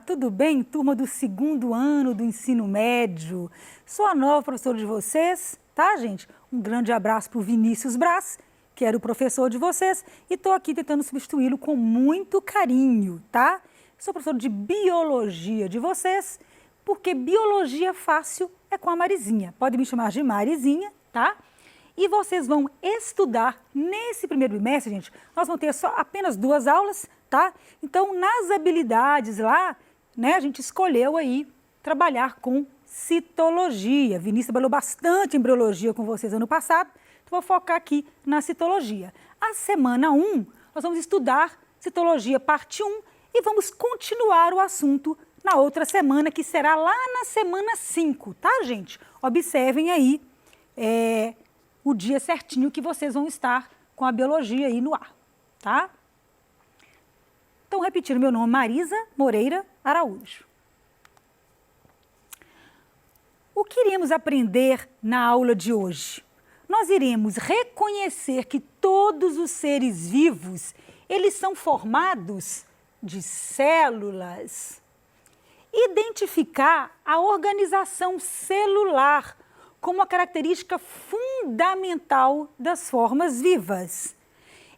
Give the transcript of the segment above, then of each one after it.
tudo bem, turma do segundo ano do ensino médio? Sou a nova professora de vocês, tá, gente? Um grande abraço para o Vinícius Braz, que era o professor de vocês, e estou aqui tentando substituí-lo com muito carinho, tá? Sou professora de biologia de vocês, porque biologia fácil é com a Marizinha. Pode me chamar de Marizinha, tá? E vocês vão estudar nesse primeiro bimestre, gente. Nós vamos ter apenas 2 aulas, tá? Então, nas habilidades lá, né, a gente escolheu aí trabalhar com citologia. Vinícius trabalhou bastante em embriologia com vocês ano passado, então vou focar aqui na citologia. A semana 1, nós vamos estudar citologia parte 1 e vamos continuar o assunto na outra semana, que será lá na semana 5, tá, gente? Observem aí o dia certinho que vocês vão estar com a biologia aí no ar, tá? Então, repetindo, meu nome é Marisa Moreira Araújo. O que iremos aprender na aula de hoje? Nós iremos reconhecer que todos os seres vivos, eles são formados de células. Identificar a organização celular como uma característica fundamental das formas vivas.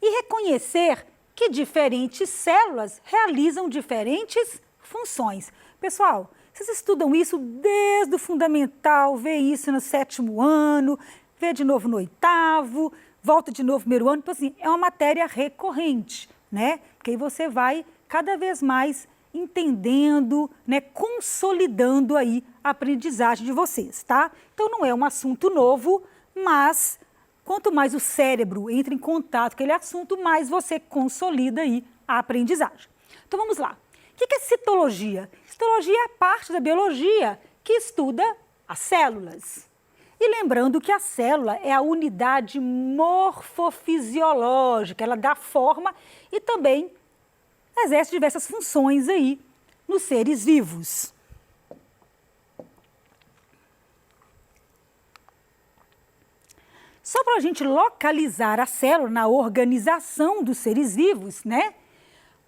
E reconhecer que diferentes células realizam diferentes funções. Pessoal, vocês estudam isso desde o fundamental, vê isso no 7º ano, vê de novo no 8º, volta de novo no 1º ano. Então, assim, é uma matéria recorrente, né? Porque aí você vai cada vez mais entendendo, né, consolidando aí a aprendizagem de vocês, tá? Então, não é um assunto novo, mas quanto mais o cérebro entra em contato com aquele assunto, mais você consolida aí a aprendizagem. Então, vamos lá. O que é citologia? Citologia é a parte da biologia que estuda as células. E lembrando que a célula é a unidade morfofisiológica, ela dá forma e também exerce diversas funções aí nos seres vivos. Só para a gente localizar a célula na organização dos seres vivos, né?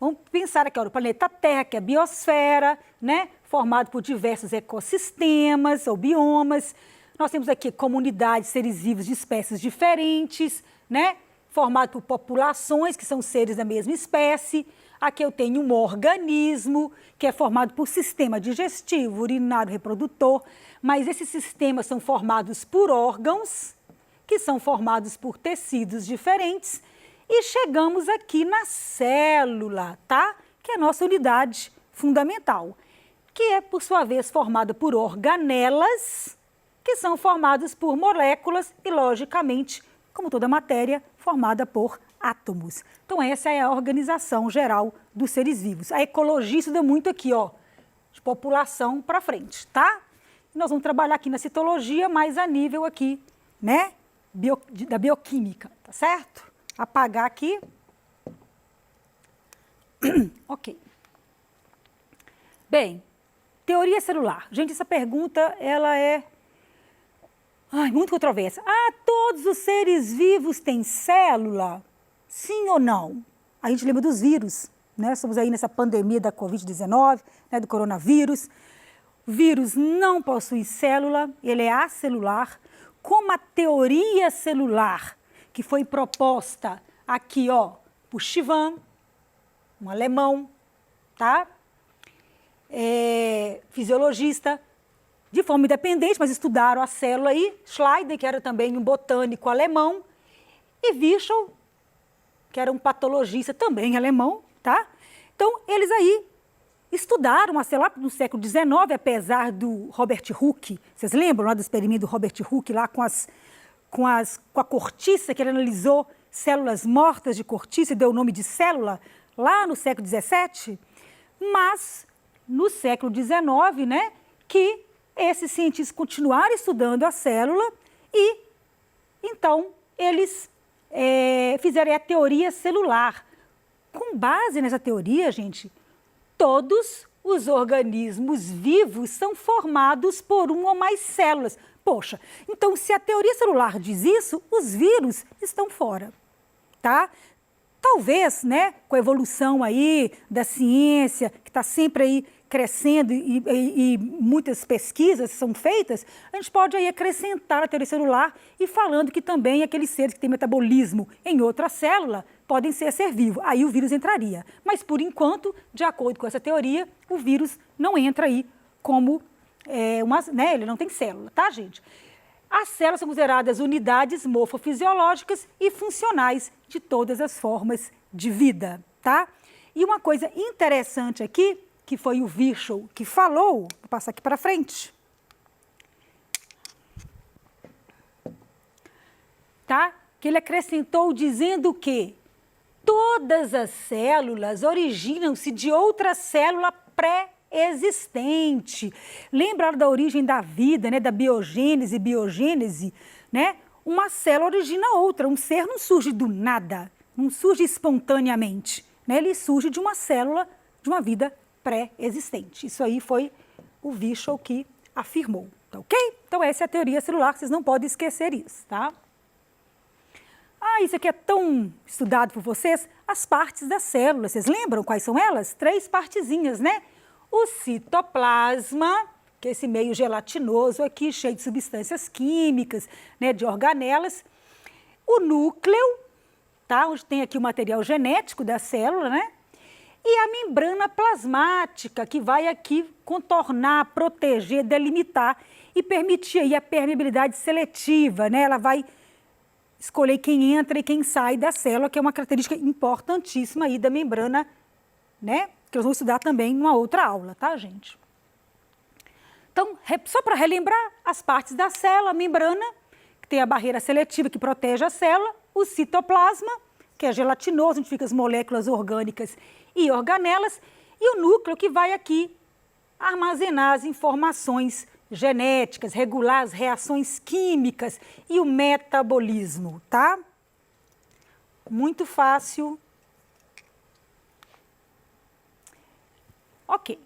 Vamos pensar aqui, ó, o planeta Terra, que é a biosfera, né? Formado por diversos ecossistemas ou biomas. Nós temos aqui comunidades de seres vivos de espécies diferentes, né? Formado por populações, que são seres da mesma espécie. Aqui eu tenho um organismo, que é formado por sistema digestivo, urinário, reprodutor, mas esses sistemas são formados por órgãos, que são formados por tecidos diferentes, e chegamos aqui na célula, tá? Que é a nossa unidade fundamental, que é, por sua vez, formada por organelas, que são formadas por moléculas e, logicamente, como toda matéria, formada por átomos. Então, essa é a organização geral dos seres vivos. A ecologia estuda muito aqui, ó, de população para frente, tá? E nós vamos trabalhar aqui na citologia, mais a nível aqui, né, da bioquímica, tá certo? Apagar aqui. Ok. Bem, teoria celular. Gente, essa pergunta, ela é muito controversa. Ah, todos os seres vivos têm célula? Sim ou não? A gente lembra dos vírus, né? Estamos aí nessa pandemia da Covid-19, né, do coronavírus. O vírus não possui célula, ele é acelular. Como a teoria celular, que foi proposta aqui, ó, por Chivan, um alemão, tá? Fisiologista, de forma independente, mas estudaram a célula aí. Schleider, que era também um botânico alemão, e Virchow, que era um patologista também alemão, tá? Então, eles aí estudaram a célula no século XIX, apesar do Robert Hooke. Vocês lembram lá do experimento do Robert Hooke, lá com a cortiça, que ele analisou células mortas de cortiça e deu o nome de célula, lá no século XVII? Mas, no século XIX, né, que esses cientistas continuaram estudando a célula e, então, eles fizeram a teoria celular. Com base nessa teoria, gente, todos os organismos vivos são formados por uma ou mais células. Poxa, então se a teoria celular diz isso, os vírus estão fora, tá? Talvez, né, com a evolução aí da ciência, que está sempre aí crescendo e muitas pesquisas são feitas, a gente pode aí acrescentar a teoria celular e falando que também aqueles seres que têm metabolismo em outra célula podem ser vivo. Aí o vírus entraria. Mas, por enquanto, de acordo com essa teoria, o vírus não entra aí como né, ele não tem célula, tá, gente? As células são consideradas unidades morfofisiológicas e funcionais de todas as formas de vida, tá? E uma coisa interessante aqui, que foi o Virchow que falou, vou passar aqui para frente, tá? Que ele acrescentou dizendo que todas as células originam-se de outra célula pré-existente. Lembra da origem da vida, né? Da biogênese, né? Uma célula origina outra, um ser não surge do nada, não surge espontaneamente, né? Ele surge de uma célula, de uma vida pré-existente. Isso aí foi o Virchow que afirmou, tá ok? Então essa é a teoria celular, vocês não podem esquecer isso, tá? Ah, isso aqui é tão estudado por vocês, as partes da célula, vocês lembram quais são elas? 3 partezinhas, né? O citoplasma, que é esse meio gelatinoso aqui, cheio de substâncias químicas, né, de organelas. O núcleo, tá? Onde tem aqui o material genético da célula, né? E a membrana plasmática, que vai aqui contornar, proteger, delimitar e permitir aí a permeabilidade seletiva, né? Ela vai escolher quem entra e quem sai da célula, que é uma característica importantíssima aí da membrana, né? Que nós vamos estudar também numa outra aula, tá, gente? Então, só para relembrar, as partes da célula, a membrana, que tem a barreira seletiva que protege a célula, o citoplasma, que é gelatinoso, onde ficam as moléculas orgânicas e organelas, e o núcleo, que vai aqui armazenar as informações genéticas, regular as reações químicas e o metabolismo, tá? Muito fácil. Ok.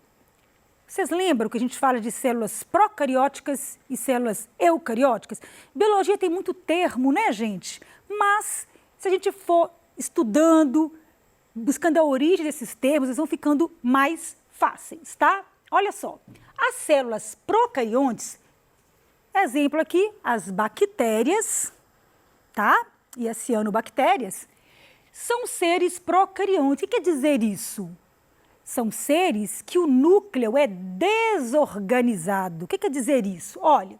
Vocês lembram que a gente fala de células procarióticas e células eucarióticas? Biologia tem muito termo, né, gente? Mas, se a gente for estudando, buscando a origem desses termos, eles vão ficando mais fáceis, tá? Olha só, as células procariontes, exemplo aqui, as bactérias, tá? E as cianobactérias, são seres procariontes. O que quer dizer isso? São seres que o núcleo é desorganizado. O que quer dizer isso? Olha,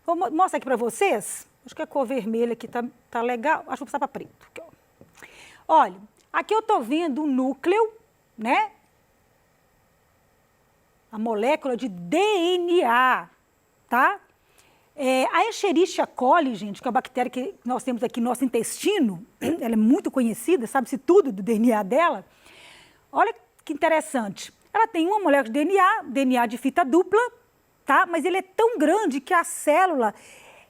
vou mostrar aqui para vocês. Acho que a cor vermelha aqui tá legal. Acho que vou passar para preto. Aqui, ó. Olha, aqui eu estou vendo o núcleo, né? A molécula de DNA, tá? A Escherichia coli, gente, que é a bactéria que nós temos aqui no nosso intestino, ela é muito conhecida, sabe-se tudo do DNA dela. Olha que interessante. Ela tem uma molécula de DNA de fita dupla, tá? Mas ele é tão grande que a célula,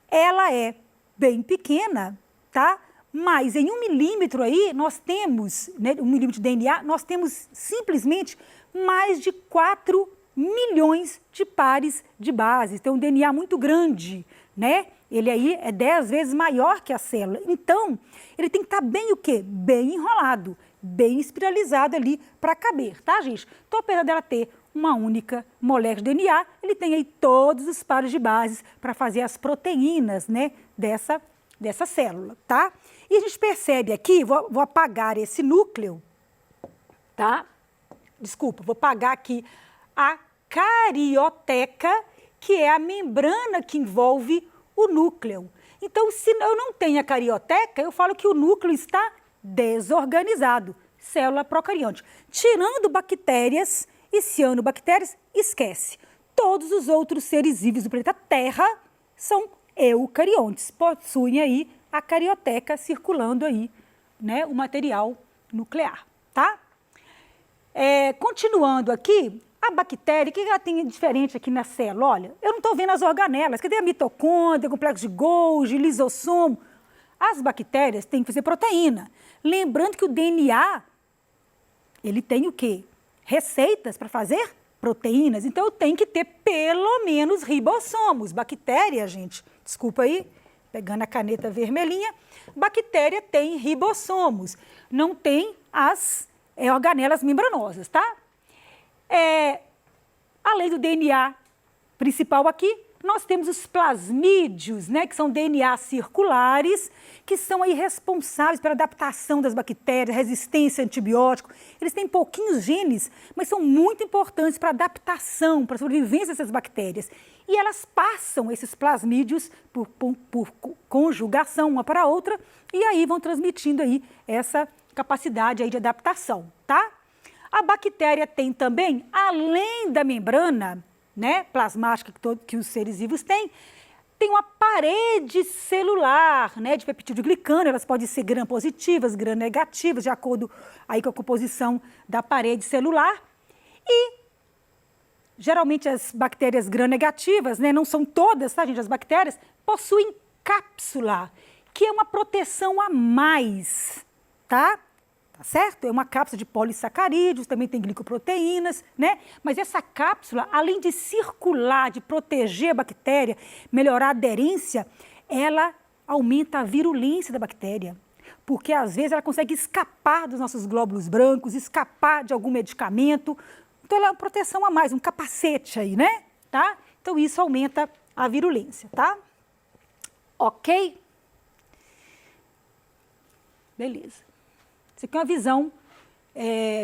ela é bem pequena, tá? Mas em 1 milímetro aí, nós temos, né, 1 milímetro de DNA, nós temos simplesmente mais de 4 milhões de pares de bases. Então, um DNA muito grande, né? Ele aí é 10 vezes maior que a célula. Então, ele tem que estar bem o quê? Bem enrolado, bem espiralizado ali para caber, tá, gente? Então, apesar dela ter uma única molécula de DNA, ele tem aí todos os pares de bases para fazer as proteínas, né, dessa célula, tá? E a gente percebe aqui, vou apagar esse núcleo, tá? Desculpa, vou apagar aqui a carioteca, que é a membrana que envolve o núcleo. Então, se eu não tenho a carioteca, eu falo que o núcleo está desorganizado, célula procarionte. Tirando bactérias e cianobactérias, esquece. Todos os outros seres vivos do planeta Terra são eucariontes, possuem aí a carioteca circulando aí, né, o material nuclear, tá? Continuando aqui, a bactéria, o que ela tem diferente aqui na célula? Olha, eu não estou vendo as organelas, cadê a mitocôndria, complexo de Golgi, lisossomo? As bactérias têm que fazer proteína. Lembrando que o DNA, ele tem o quê? Receitas para fazer proteínas. Então, eu tenho que ter pelo menos ribossomos. Bactéria, gente, desculpa aí, pegando a caneta vermelhinha, bactéria tem ribossomos, não tem as organelas membranosas, tá? Além do DNA principal aqui, nós temos os plasmídios, né, que são DNA circulares, que são aí responsáveis pela adaptação das bactérias, resistência a antibiótico. Eles têm pouquinhos genes, mas são muito importantes para a adaptação, para a sobrevivência dessas bactérias. E elas passam esses plasmídios por conjugação uma para a outra e aí vão transmitindo aí essa capacidade aí de adaptação, tá? A bactéria tem também, além da membrana, né, plasmática que os seres vivos têm, tem uma parede celular, né, de peptidoglicano, elas podem ser gram-positivas, gram-negativas, de acordo aí com a composição da parede celular. E, geralmente, as bactérias gram-negativas, né, não são todas, tá, gente? As bactérias possuem cápsula, que é uma proteção a mais, tá? Tá certo? É uma cápsula de polissacarídeos, também tem glicoproteínas, né? Mas essa cápsula, além de circular, de proteger a bactéria, melhorar a aderência, ela aumenta a virulência da bactéria. Porque, às vezes, ela consegue escapar dos nossos glóbulos brancos, escapar de algum medicamento. Então, ela é uma proteção a mais, um capacete aí, né? Tá? Então, isso aumenta a virulência, tá? Ok? Beleza. Isso aqui é uma visão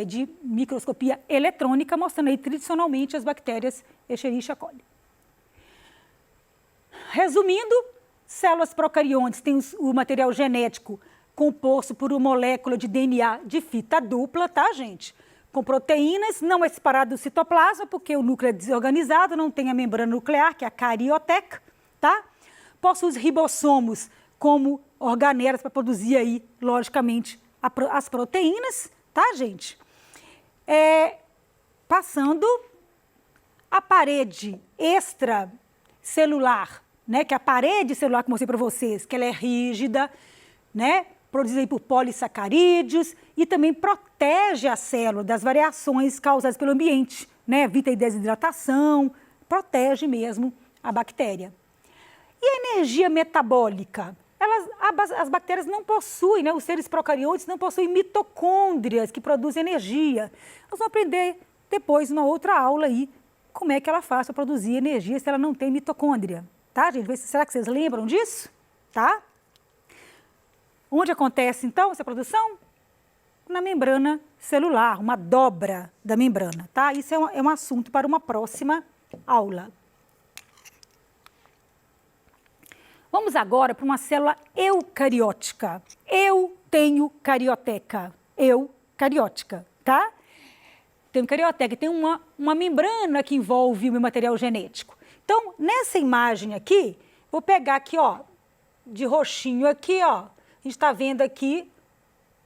de microscopia eletrônica, mostrando aí tradicionalmente as bactérias Escherichia coli. Resumindo, células procariontes têm o material genético composto por uma molécula de DNA de fita dupla, tá, gente? Com proteínas, não é separado do citoplasma, porque o núcleo é desorganizado, não tem a membrana nuclear, que é a carioteca, tá? Possui os ribossomos como organelas para produzir aí, logicamente, as proteínas, tá, gente? Passando a parede extracelular, né, que é a parede celular que eu mostrei para vocês, que ela é rígida, né, produzida aí por polissacarídeos e também protege a célula das variações causadas pelo ambiente, né, evita a desidratação, protege mesmo a bactéria. E a energia metabólica? As bactérias não possuem, né, os seres procariontes não possuem mitocôndrias que produzem energia. Nós vamos aprender depois, numa outra aula aí, como é que ela faz para produzir energia se ela não tem mitocôndria. Tá, gente? Será que vocês lembram disso? Tá? Onde acontece, então, essa produção? Na membrana celular, uma dobra da membrana, tá? Isso é um assunto para uma próxima aula. Vamos agora para uma célula eucariótica. Eu tenho carioteca. Eucariótica, tá? Tenho carioteca, tem uma membrana que envolve o meu material genético. Então, nessa imagem aqui, vou pegar aqui, ó, de roxinho aqui, ó. A gente está vendo aqui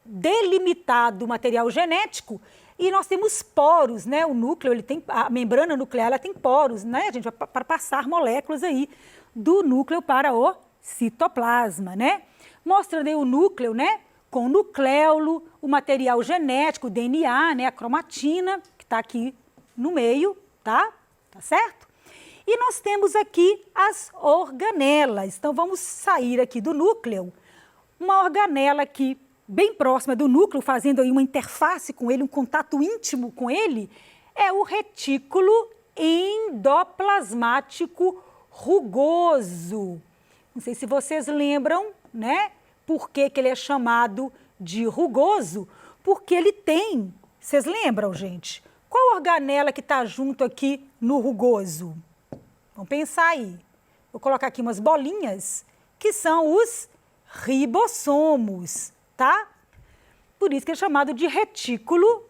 delimitado o material genético e nós temos poros, né? O núcleo, ele tem, a membrana nuclear, ela tem poros, né, gente, para passar moléculas aí do núcleo para o citoplasma, né? Mostrando aí o núcleo, né? Com o nucleolo, o material genético, o DNA, né? A cromatina, que está aqui no meio, tá? Tá certo? E nós temos aqui as organelas. Então, vamos sair aqui do núcleo. Uma organela aqui, bem próxima do núcleo, fazendo aí uma interface com ele, um contato íntimo com ele, é o retículo endoplasmático rugoso. Não sei se vocês lembram, né? Por que ele é chamado de rugoso? Porque ele tem, vocês lembram, gente? Qual organela que está junto aqui no rugoso? Vamos pensar aí. Vou colocar aqui umas bolinhas, que são os ribossomos, tá? Por isso que é chamado de retículo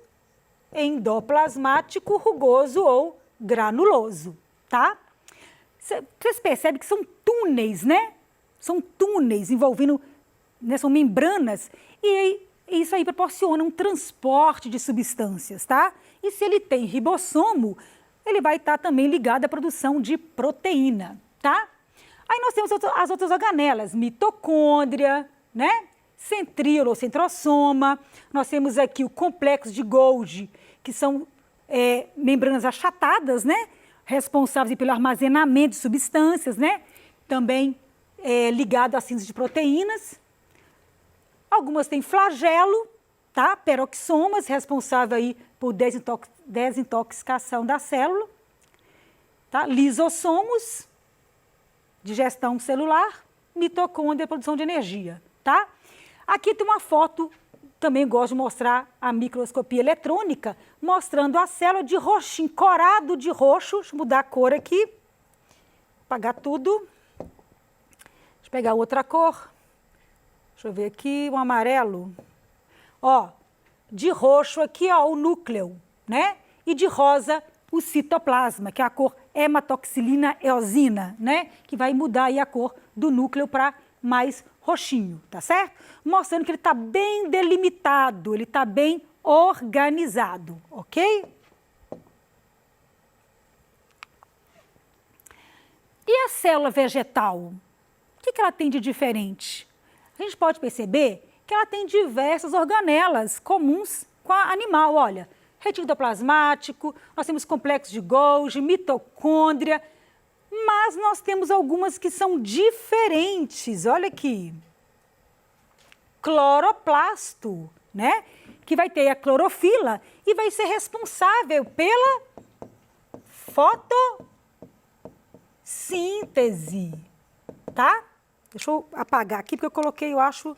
endoplasmático rugoso ou granuloso, tá? Vocês percebem que são túneis, né? São túneis envolvendo, né, são membranas, e isso aí proporciona um transporte de substâncias, tá? E se ele tem ribossomo, ele vai estar também ligado à produção de proteína, tá? Aí nós temos as outras organelas, mitocôndria, né? Centríolo ou centrosoma, nós temos aqui o complexo de Golgi, que são membranas achatadas, né? Responsáveis pelo armazenamento de substâncias, né? Também ligado à síntese de proteínas. Algumas têm flagelo, tá? Peroxisomas, responsável aí por desintoxicação da célula. Tá? Lisossomos, digestão celular, mitocôndria, produção de energia, tá? Aqui tem uma foto, também gosto de mostrar a microscopia eletrônica, mostrando a célula de roxinho, corado de roxo. Deixa eu mudar a cor aqui, apagar tudo. Deixa eu pegar outra cor. Deixa eu ver aqui, um amarelo. Ó, de roxo aqui, ó, o núcleo, né? E de rosa, o citoplasma, que é a cor hematoxilina eosina, né? Que vai mudar aí a cor do núcleo para mais roxinho, tá certo? Mostrando que ele está bem delimitado, ele está bem organizado, ok? E a célula vegetal? O que ela tem de diferente? A gente pode perceber que ela tem diversas organelas comuns com a animal, olha. Retículo endoplasmático, nós temos complexo de Golgi, mitocôndria, mas nós temos algumas que são diferentes, olha aqui. Cloroplasto, né? Que vai ter a clorofila e vai ser responsável pela fotossíntese, tá? Deixa eu apagar aqui, porque eu coloquei, eu acho,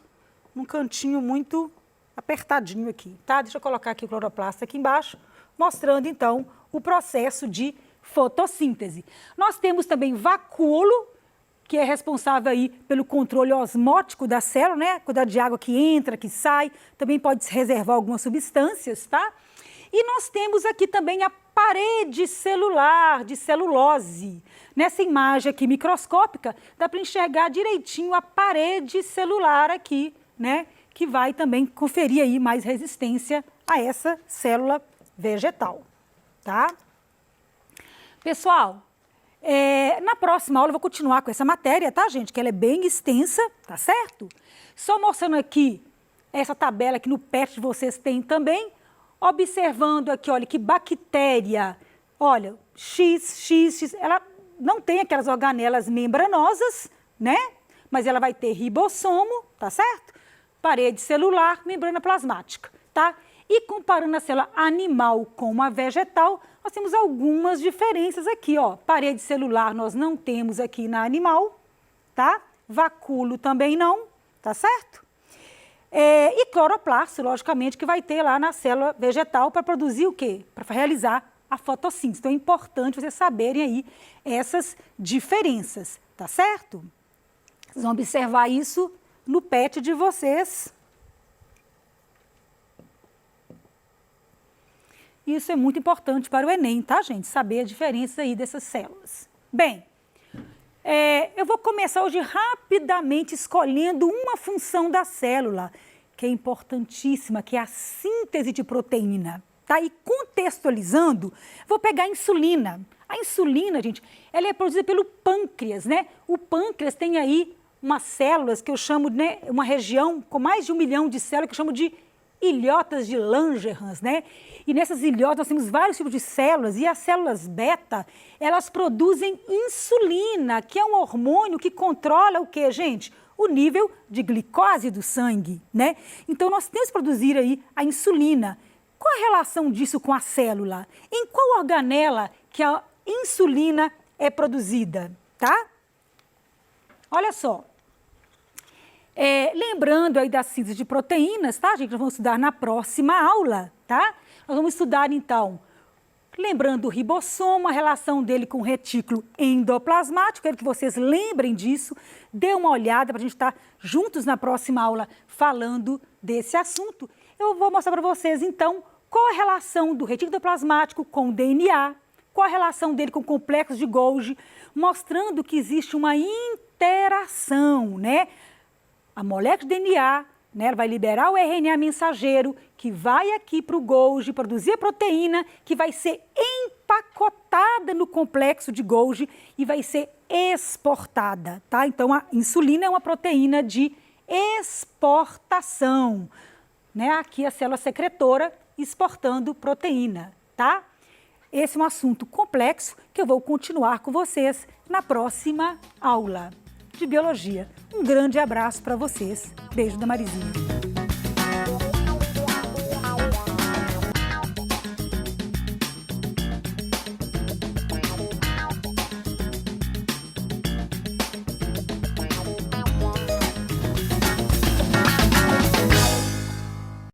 num cantinho muito apertadinho aqui, tá? Deixa eu colocar aqui o cloroplasto aqui embaixo, mostrando, então, o processo de fotossíntese. Nós temos também vacúolo, que é responsável aí pelo controle osmótico da célula, né? Quantidade de água que entra, que sai, também pode se reservar algumas substâncias, tá? E nós temos aqui também a parede celular de celulose. Nessa imagem aqui microscópica, dá para enxergar direitinho a parede celular aqui, né? Que vai também conferir aí mais resistência a essa célula vegetal, tá? Pessoal, na próxima aula eu vou continuar com essa matéria, tá, gente? Que ela é bem extensa, tá certo? Só mostrando aqui essa tabela que no PET de vocês tem também, observando aqui, olha, que bactéria, olha, X, ela não tem aquelas organelas membranosas, né? Mas ela vai ter ribossomo, tá certo? Parede celular, membrana plasmática, tá? E comparando a célula animal com a vegetal, nós temos algumas diferenças aqui, ó. Parede celular nós não temos aqui na animal, tá? Vacúolo também não, tá certo? E cloroplasto, logicamente, que vai ter lá na célula vegetal para produzir o quê? Para realizar a fotossíntese. Então é importante vocês saberem aí essas diferenças, tá certo? Vocês vão observar isso no PET de vocês. Isso é muito importante para o Enem, tá, gente? Saber a diferença aí dessas células. Bem, eu vou começar hoje rapidamente escolhendo uma função da célula, que é importantíssima, que é a síntese de proteína, tá? E contextualizando, vou pegar a insulina. A insulina, gente, ela é produzida pelo pâncreas, né? O pâncreas tem aí umas células que eu chamo, né, uma região com mais de 1 milhão de células que eu chamo de ilhotas de Langerhans, né? E nessas ilhotas nós temos vários tipos de células e as células beta, elas produzem insulina, que é um hormônio que controla o quê, gente? O nível de glicose do sangue, né? Então nós temos que produzir aí a insulina. Qual a relação disso com a célula? Em qual organela que a insulina é produzida, tá? Olha só. Lembrando aí da síntese de proteínas, tá, gente? Nós vamos estudar na próxima aula, tá? Nós vamos estudar, então, lembrando o ribossomo, a relação dele com o retículo endoplasmático. Quero que vocês lembrem disso. Dê uma olhada para a gente estar juntos na próxima aula falando desse assunto. Eu vou mostrar para vocês, então, qual a relação do retículo endoplasmático com o DNA, qual a relação dele com o complexo de Golgi, mostrando que existe uma interação, né? A molécula de DNA, né, ela vai liberar o RNA mensageiro, que vai aqui para o Golgi produzir a proteína, que vai ser empacotada no complexo de Golgi e vai ser exportada, tá? Então, a insulina é uma proteína de exportação, né? Aqui a célula secretora exportando proteína, tá? Esse é um assunto complexo que eu vou continuar com vocês na próxima aula. de Biologia. Um grande abraço para vocês. Beijo da Marizinha.